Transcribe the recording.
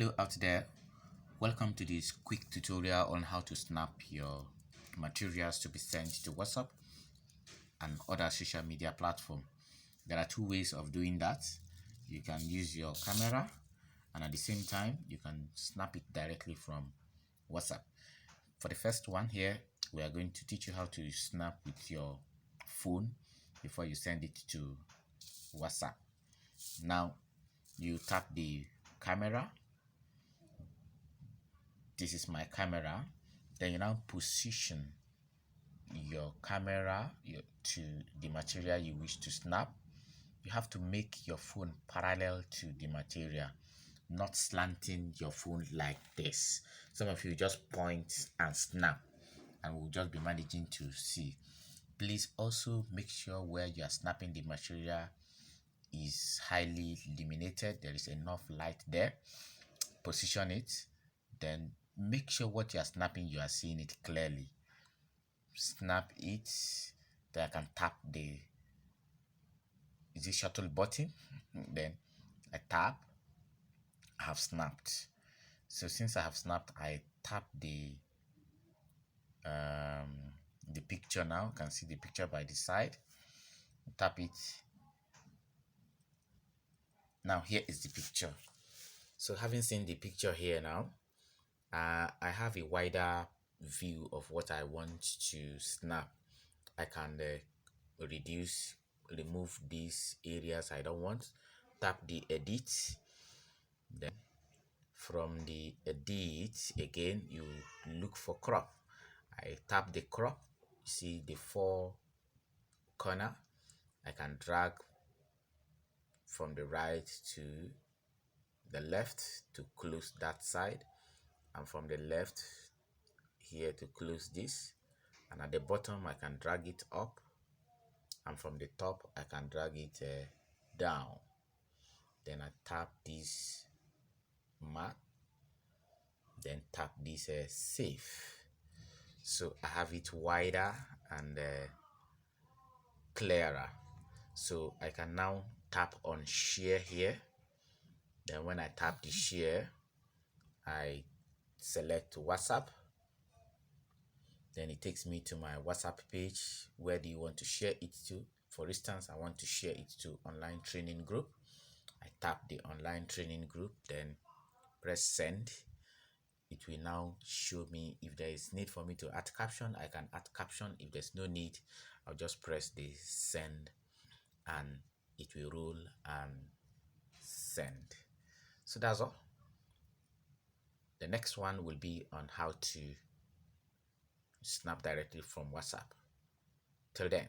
Hello out there, welcome to this quick tutorial on how to snap your materials to be sent to WhatsApp and other social media platform. There are two ways of doing that. You can use your camera and at the same time you can snap it directly from WhatsApp. For the first one here, we are going to teach you how to snap with your phone before you send it to WhatsApp. Now you tap the camera. This is my camera. Then you now position your camera to the material you wish to snap. You have to make your phone parallel to the material, not slanting your phone like this. Some of you just point and snap and we'll just be managing to see. Please also make sure where you are snapping the material is highly illuminated. There is enough light there. Position it, then make sure what you are snapping, you are seeing it clearly. Snap it. Then I can tap the shuttle button. Then I tap. I have snapped. So since I have snapped, I tap the picture now. You can see the picture by the side. Tap it. Now here is the picture. So having seen the picture here now, I have a wider view of what I want to snap. I can remove these areas I don't want. Tap the edit. Then from the edit again, you look for crop. I tap the crop. See the four corner. I can drag from the right to the left to close that side, and from the left here to close this, and at the bottom I can drag it up, and from the top I can drag it down. Then I tap this mark, then tap this save. So I have it wider and clearer. So I can now tap on share here. Then when I tap the share, I select WhatsApp. Then it takes me to my WhatsApp page. Where do you want to share it to? For instance, I want to share it to online training group. I tap the online training group, then press send. It will now show me if there is need for me to add caption. I can add caption. If there's no need, I'll just press the send and it will roll and send. So that's all. The next one will be on how to snap directly from WhatsApp. Till then.